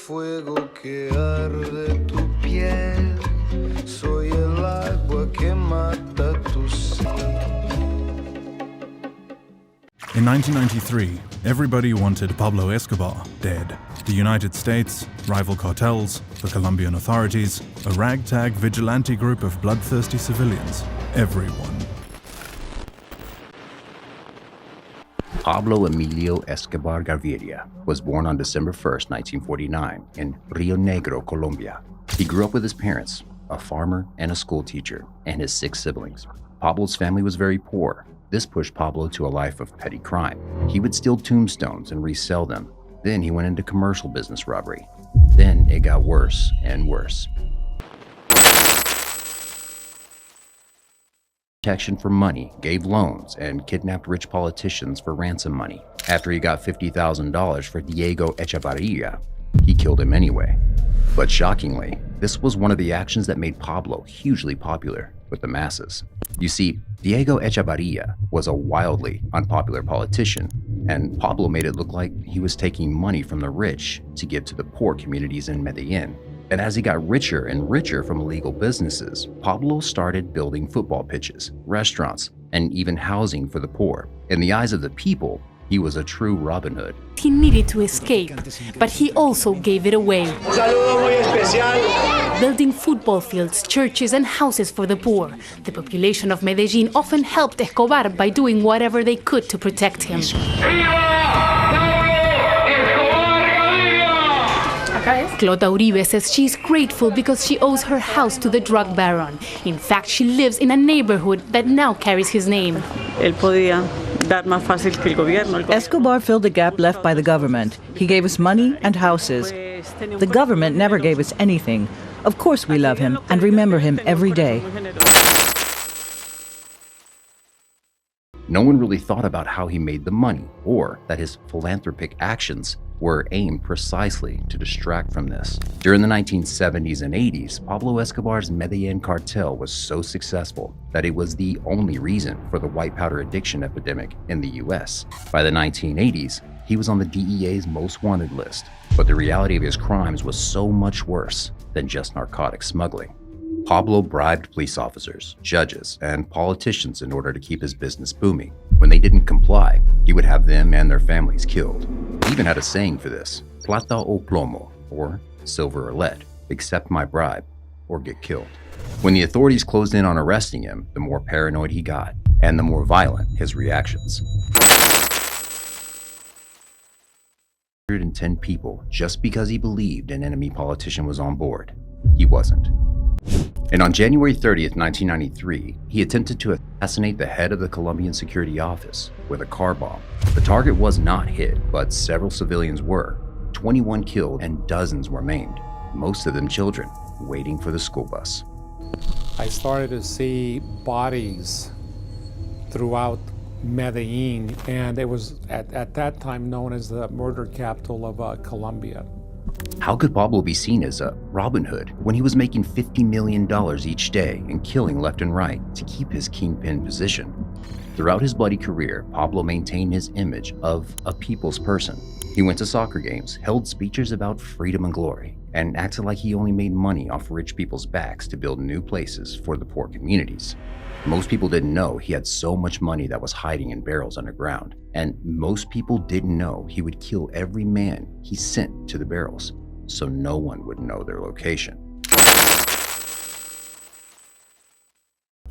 fuego que arde tu piel. Soy el agua que mata tu sed. In 1993, everybody wanted Pablo Escobar dead. The United States, rival cartels, the Colombian authorities, a ragtag vigilante group of bloodthirsty civilians. Everyone. Pablo Emilio Escobar Gaviria was born on December 1st, 1949 in Rio Negro, Colombia. He grew up with his parents, a farmer and a school teacher, and his 6 siblings. Pablo's family was very poor. This pushed Pablo to a life of petty crime. He would steal tombstones and resell them. Then he went into commercial business robbery. Then it got worse and worse. Protection for money, gave loans, and kidnapped rich politicians for ransom money. After he got $50,000 for Diego Echevarria, he killed him anyway. But shockingly, this was one of the actions that made Pablo hugely popular with the masses. You see, Diego Echevarria was a wildly unpopular politician, and Pablo made it look like he was taking money from the rich to give to the poor communities in Medellin. And as he got richer and richer from illegal businesses, Pablo started building football pitches, restaurants, and even housing for the poor. In the eyes of the people, he was a true Robin Hood. He needed to escape, but he also gave it away. Building football fields, churches, and houses for the poor. The population of Medellin often helped Escobar by doing whatever they could to protect him. Clota Uribe says she's grateful because she owes her house to the drug baron. In fact, she lives in a neighborhood that now carries his name. Escobar filled the gap left by the government. He gave us money and houses. The government never gave us anything. Of course we love him and remember him every day. No one really thought about how he made the money, or that his philanthropic actions were aimed precisely to distract from this. During the 1970s and 80s, Pablo Escobar's Medellin Cartel was so successful that it was the only reason for the white powder addiction epidemic in the US. By the 1980s, he was on the DEA's most wanted list, but the reality of his crimes was so much worse than just narcotic smuggling. Pablo bribed police officers, judges, and politicians in order to keep his business booming. When they didn't comply, he would have them and their families killed. He even had a saying for this: plata o plomo, or silver or lead, accept my bribe or get killed. When the authorities closed in on arresting him, the more paranoid he got, and the more violent his reactions. 110 people just because he believed an enemy politician was on board. He wasn't. And on January 30th, 1993, he attempted to assassinate the head of the Colombian security office with a car bomb. The target was not hit, but several civilians were. 21 killed and dozens were maimed, most of them children, waiting for the school bus. I started to see bodies throughout Medellin, and it was at that time known as the murder capital of Colombia. How could Pablo be seen as a Robin Hood when he was making $50 million each day and killing left and right to keep his kingpin position? Throughout his bloody career, Pablo maintained his image of a people's person. He went to soccer games, held speeches about freedom and glory, and acted like he only made money off rich people's backs to build new places for the poor communities. Most people didn't know he had so much money that was hiding in barrels underground, and most people didn't know he would kill every man he sent to the barrels, so no one would know their location.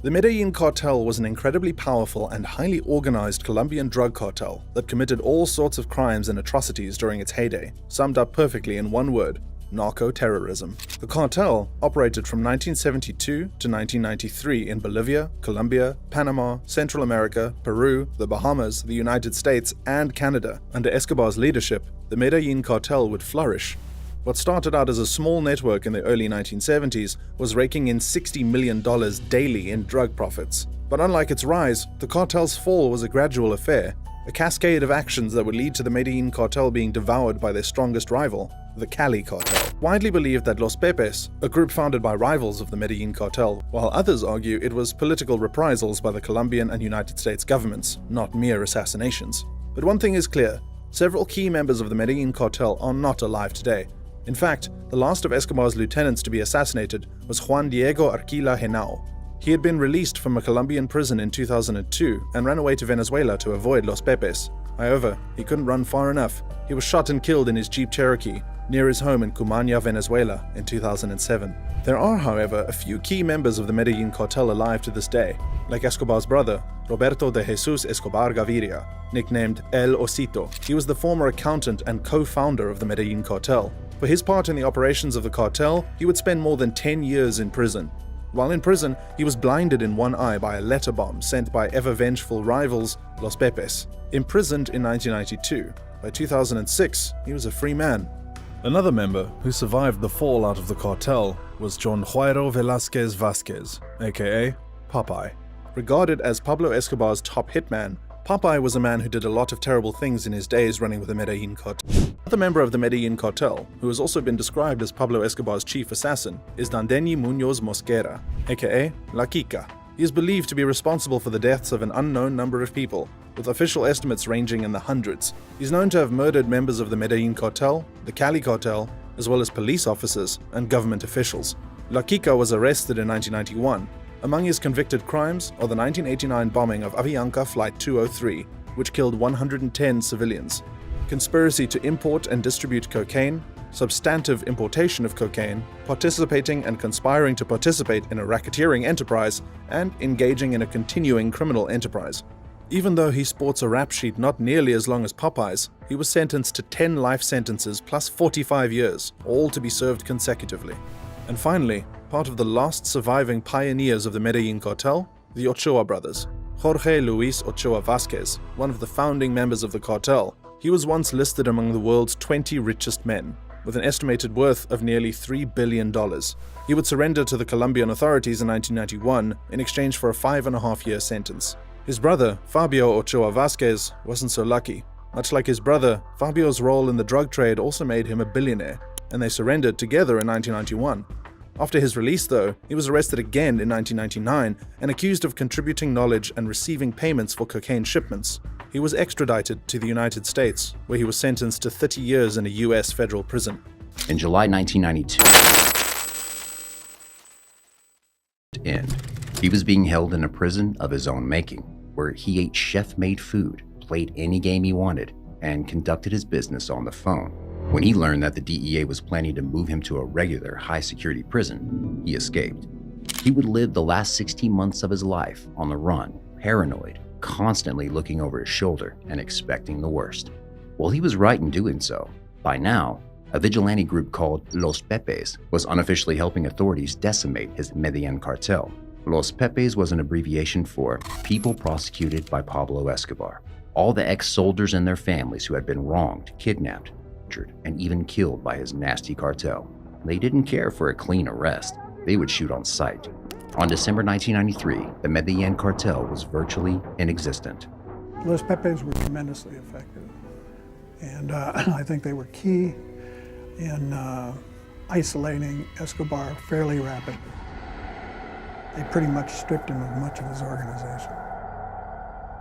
The Medellin Cartel was an incredibly powerful and highly organized Colombian drug cartel that committed all sorts of crimes and atrocities during its heyday, summed up perfectly in one word: narco-terrorism. The cartel operated from 1972 to 1993 in Bolivia, Colombia, Panama, Central America, Peru, the Bahamas, the United States, and Canada. Under Escobar's leadership, the Medellin Cartel would flourish. What started out as a small network in the early 1970s was raking in $60 million daily in drug profits. But unlike its rise, the cartel's fall was a gradual affair, a cascade of actions that would lead to the Medellin Cartel being devoured by their strongest rival, the Cali Cartel. Widely believed that Los Pepes, a group founded by rivals of the Medellin Cartel, while others argue it was political reprisals by the Colombian and United States governments, not mere assassinations. But one thing is clear: several key members of the Medellin Cartel are not alive today. In fact, the last of Escobar's lieutenants to be assassinated was Juan Diego Arquila Henao. He had been released from a Colombian prison in 2002 and ran away to Venezuela to avoid Los Pepes. However, he couldn't run far enough. He was shot and killed in his Jeep Cherokee near his home in Cumaná, Venezuela in 2007. There are, however, a few key members of the Medellin Cartel alive to this day, like Escobar's brother, Roberto de Jesus Escobar Gaviria, nicknamed El Osito. He was the former accountant and co-founder of the Medellin Cartel. For his part in the operations of the cartel, he would spend more than 10 years in prison. While in prison, he was blinded in one eye by a letter bomb sent by ever-vengeful rivals Los Pepes. Imprisoned in 1992, by 2006, he was a free man. Another member who survived the fallout of the cartel was John Jairo Velázquez Vázquez, aka Popeye. Regarded as Pablo Escobar's top hitman, Popeye was a man who did a lot of terrible things in his days running with the Medellin Cartel. Another member of the Medellin Cartel, who has also been described as Pablo Escobar's chief assassin, is Dandeñi Muñoz Mosquera, aka La Kika. He is believed to be responsible for the deaths of an unknown number of people, with official estimates ranging in the hundreds. He's known to have murdered members of the Medellin Cartel, the Cali Cartel, as well as police officers and government officials. La Kika was arrested in 1991. Among his convicted crimes are the 1989 bombing of Avianca Flight 203, which killed 110 civilians, conspiracy to import and distribute cocaine, substantive importation of cocaine, participating and conspiring to participate in a racketeering enterprise, and engaging in a continuing criminal enterprise. Even though he sports a rap sheet not nearly as long as Popeye's, he was sentenced to 10 life sentences plus 45 years, all to be served consecutively. And finally, part of the last surviving pioneers of the Medellin Cartel, the Ochoa brothers. Jorge Luis Ochoa Vázquez, one of the founding members of the cartel. He was once listed among the world's 20 richest men, with an estimated worth of nearly $3 billion. He would surrender to the Colombian authorities in 1991 in exchange for a 5.5-year sentence. His brother, Fabio Ochoa Vázquez, wasn't so lucky. Much like his brother, Fabio's role in the drug trade also made him a billionaire, and they surrendered together in 1991. After his release, though, he was arrested again in 1999 and accused of contributing knowledge and receiving payments for cocaine shipments. He was extradited to the United States, where he was sentenced to 30 years in a U.S. federal prison. In July 1992, he was being held in a prison of his own making, where he ate chef-made food, played any game he wanted, and conducted his business on the phone. When he learned that the DEA was planning to move him to a regular high-security prison, he escaped. He would live the last 16 months of his life on the run, paranoid, constantly looking over his shoulder and expecting the worst. Well, he was right in doing so. By now, a vigilante group called Los Pepes was unofficially helping authorities decimate his Medellin Cartel. Los Pepes was an abbreviation for People Prosecuted by Pablo Escobar. All the ex-soldiers and their families who had been wronged, kidnapped, injured, and even killed by his nasty cartel. They didn't care for a clean arrest. They would shoot on sight. On December 1993, the Medellin Cartel was virtually inexistent. Los Pepes were tremendously effective, and I think they were key in isolating Escobar fairly rapidly. They pretty much stripped him of much of his organization.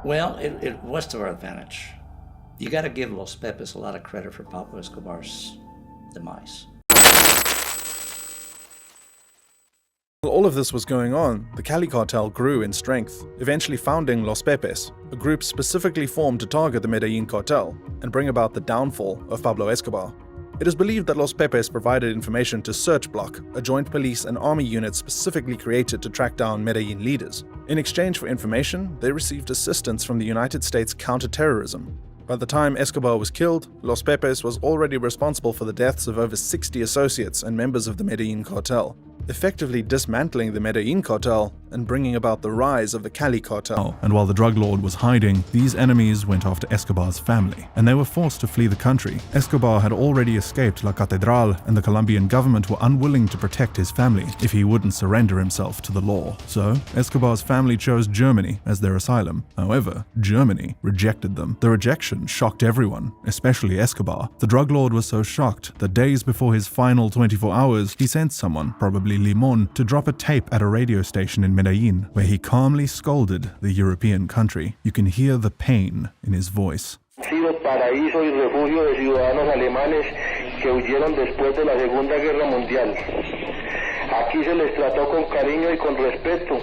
Well, it was to our advantage. You got to give Los Pepes a lot of credit for Pablo Escobar's demise. While all of this was going on, the Cali Cartel grew in strength, eventually founding Los Pepes, a group specifically formed to target the Medellin Cartel and bring about the downfall of Pablo Escobar. It is believed that Los Pepes provided information to Search Block, a joint police and army unit specifically created to track down Medellin leaders. In exchange for information, they received assistance from the United States counterterrorism. By the time Escobar was killed, Los Pepes was already responsible for the deaths of over 60 associates and members of the Medellin Cartel, effectively dismantling the Medellin Cartel and bringing about the rise of the Cali Cartel. And while the drug lord was hiding, these enemies went after Escobar's family, and they were forced to flee the country. Escobar had already escaped La Catedral, and the Colombian government were unwilling to protect his family if he wouldn't surrender himself to the law. So, Escobar's family chose Germany as their asylum. However, Germany rejected them. The rejection shocked everyone, especially Escobar. The drug lord was so shocked that days before his final 24 hours, he sent someone, probably Limon, to drop a tape at a radio station in Medellin, where he calmly scolded the European country. You can hear the pain in his voice. Sido paraíso y refugio de ciudadanos alemanes que huyeron después de la Segunda Guerra Mundial. Aquí se les trató con cariño y con respeto,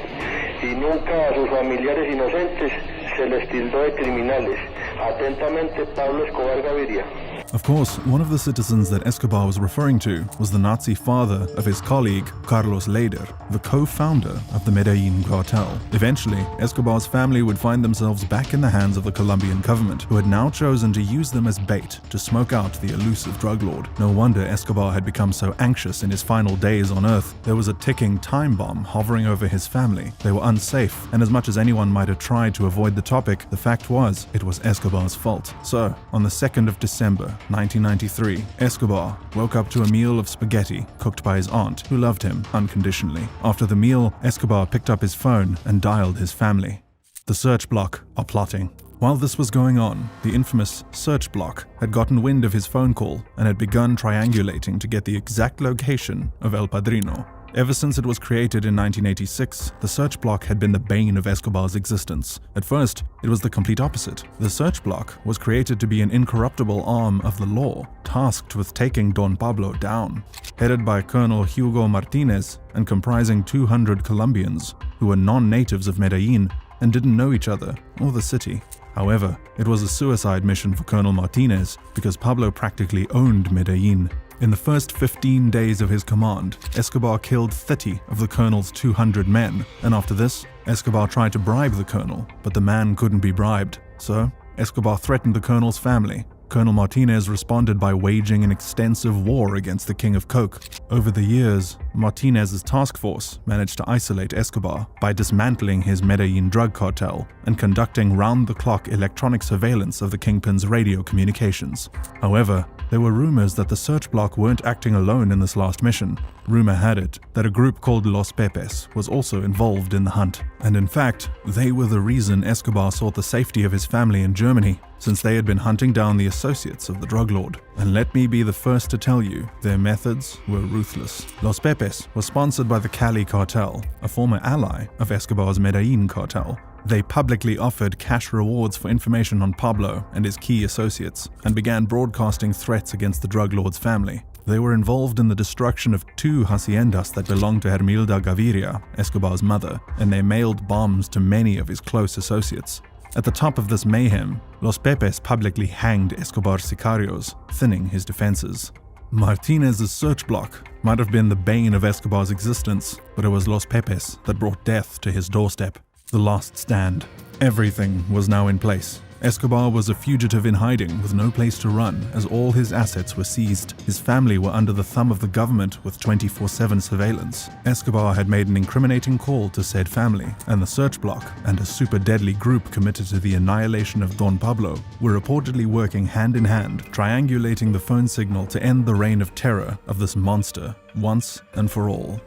y nunca a sus familiares inocentes se les tildó de criminales. Atentamente, Pablo Escobar Gaviria. Of course, one of the citizens that Escobar was referring to was the Nazi father of his colleague, Carlos Leder, the co-founder of the Medellin Cartel. Eventually, Escobar's family would find themselves back in the hands of the Colombian government, who had now chosen to use them as bait to smoke out the elusive drug lord. No wonder Escobar had become so anxious in his final days on Earth. There was a ticking time bomb hovering over his family. They were unsafe, and as much as anyone might have tried to avoid the topic, the fact was, it was Escobar's fault. So, on the 2nd of December, 1993, Escobar woke up to a meal of spaghetti cooked by his aunt, who loved him unconditionally. After the meal, Escobar picked up his phone and dialed his family. The search bloc are plotting. While this was going on, the infamous search bloc had gotten wind of his phone call and had begun triangulating to get the exact location of El Padrino. Ever since it was created in 1986, the search bloc had been the bane of Escobar's existence. At first, it was the complete opposite. The search bloc was created to be an incorruptible arm of the law, tasked with taking Don Pablo down. Headed by Colonel Hugo Martinez and comprising 200 Colombians who were non-natives of Medellin and didn't know each other or the city. However, it was a suicide mission for Colonel Martinez because Pablo practically owned Medellin. In the first 15 days of his command, Escobar killed 30 of the colonel's 200 men, and after this, Escobar tried to bribe the colonel, but the man couldn't be bribed. So, Escobar threatened the colonel's family. Colonel Martinez responded by waging an extensive war against the King of Coke. Over the years, Martinez's task force managed to isolate Escobar by dismantling his Medellin drug cartel and conducting round-the-clock electronic surveillance of the Kingpin's radio communications. However, there were rumors that the search bloc weren't acting alone in this last mission. Rumor had it that a group called Los Pepes was also involved in the hunt. And in fact, they were the reason Escobar sought the safety of his family in Germany, since they had been hunting down the associates of the drug lord. And let me be the first to tell you, their methods were ruthless. Los Pepes was sponsored by the Cali cartel, a former ally of Escobar's Medellin cartel. They publicly offered cash rewards for information on Pablo and his key associates, and began broadcasting threats against the drug lord's family. They were involved in the destruction of 2 haciendas that belonged to Hermilda Gaviria, Escobar's mother, and they mailed bombs to many of his close associates. At the top of this mayhem, Los Pepes publicly hanged Escobar's sicarios, thinning his defenses. Martinez's search bloc might have been the bane of Escobar's existence, but it was Los Pepes that brought death to his doorstep. The last stand. Everything was now in place. Escobar was a fugitive in hiding with no place to run, as all his assets were seized. His family were under the thumb of the government with 24/7 surveillance. Escobar had made an incriminating call to said family, and the search bloc and a super deadly group committed to the annihilation of Don Pablo were reportedly working hand in hand, triangulating the phone signal to end the reign of terror of this monster once and for all.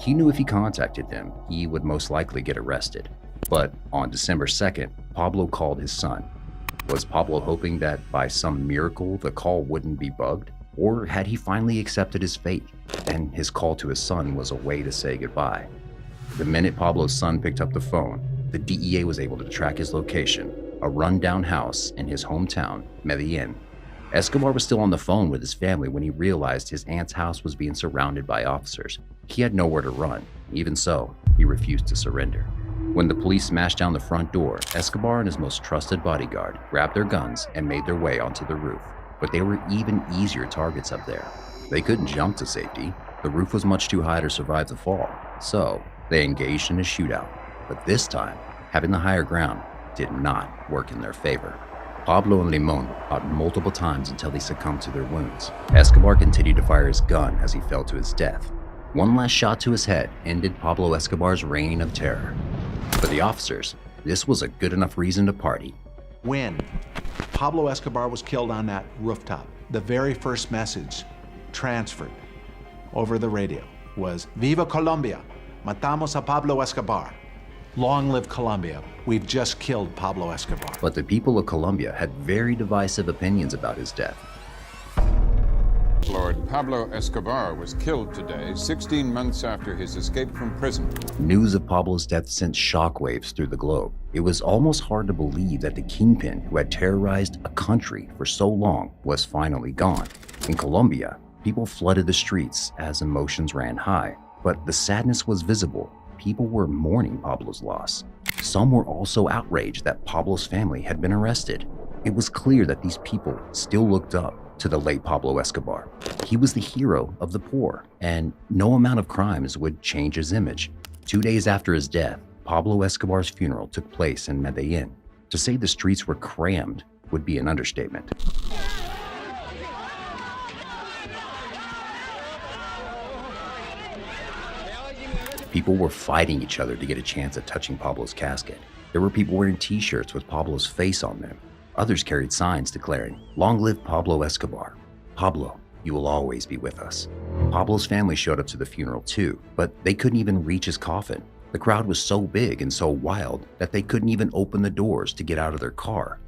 He knew if he contacted them, he would most likely get arrested. But on December 2nd, Pablo called his son. Was Pablo hoping that by some miracle the call wouldn't be bugged? Or had he finally accepted his fate, and his call to his son was a way to say goodbye? The minute Pablo's son picked up the phone, the DEA was able to track his location, a rundown house in his hometown, Medellin. Escobar was still on the phone with his family when he realized his aunt's house was being surrounded by officers. He had nowhere to run. Even so, he refused to surrender. When the police smashed down the front door, Escobar and his most trusted bodyguard grabbed their guns and made their way onto the roof. But they were even easier targets up there. They couldn't jump to safety. The roof was much too high to survive the fall. So, they engaged in a shootout. But this time, having the higher ground did not work in their favor. Pablo and Limon fought multiple times until they succumbed to their wounds. Escobar continued to fire his gun as he fell to his death. One last shot to his head ended Pablo Escobar's reign of terror. For the officers, this was a good enough reason to party. When Pablo Escobar was killed on that rooftop, the very first message transferred over the radio was, "Viva Colombia! Matamos a Pablo Escobar." Long live Colombia. We've just killed Pablo Escobar. But the people of Colombia had very divisive opinions about his death. Lord Pablo Escobar was killed today, 16 months after his escape from prison. News of Pablo's death sent shockwaves through the globe. It was almost hard to believe that the kingpin who had terrorized a country for so long was finally gone. In Colombia, people flooded the streets as emotions ran high, but the sadness was visible. People were mourning Pablo's loss. Some were also outraged that Pablo's family had been arrested. It was clear that these people still looked up to the late Pablo Escobar. He was the hero of the poor, and no amount of crimes would change his image. 2 days after his death, Pablo Escobar's funeral took place in Medellin. To say the streets were crammed would be an understatement. People were fighting each other to get a chance at touching Pablo's casket. There were people wearing t-shirts with Pablo's face on them. Others carried signs declaring, "Long live Pablo Escobar. Pablo, you will always be with us." Pablo's family showed up to the funeral too, but they couldn't even reach his coffin. The crowd was so big and so wild that they couldn't even open the doors to get out of their car.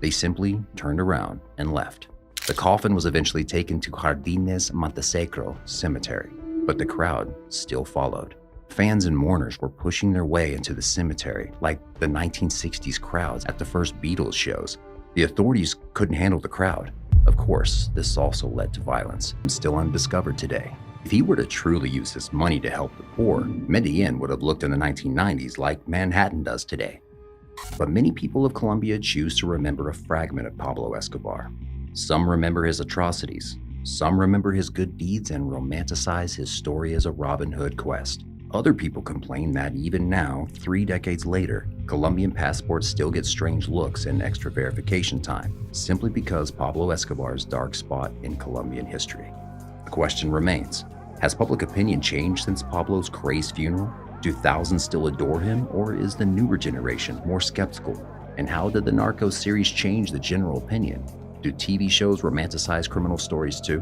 They simply turned around and left. The coffin was eventually taken to Jardines Montesecro Cemetery, but the crowd still followed. Fans and mourners were pushing their way into the cemetery like the 1960s crowds at the first Beatles shows. The authorities couldn't handle the crowd. Of course, this also led to violence, still undiscovered today. If he were to truly use his money to help the poor, Medellin would have looked in the 1990s like Manhattan does today. But many people of Colombia choose to remember a fragment of Pablo Escobar. Some remember his atrocities. Some remember his good deeds and romanticize his story as a Robin Hood quest. Other people complain that even now, 3 decades later, Colombian passports still get strange looks and extra verification time, simply because Pablo Escobar's dark spot in Colombian history. The question remains, has public opinion changed since Pablo's crazed funeral? Do thousands still adore him, or is the newer generation more skeptical? And how did the Narcos series change the general opinion? Do TV shows romanticize criminal stories too?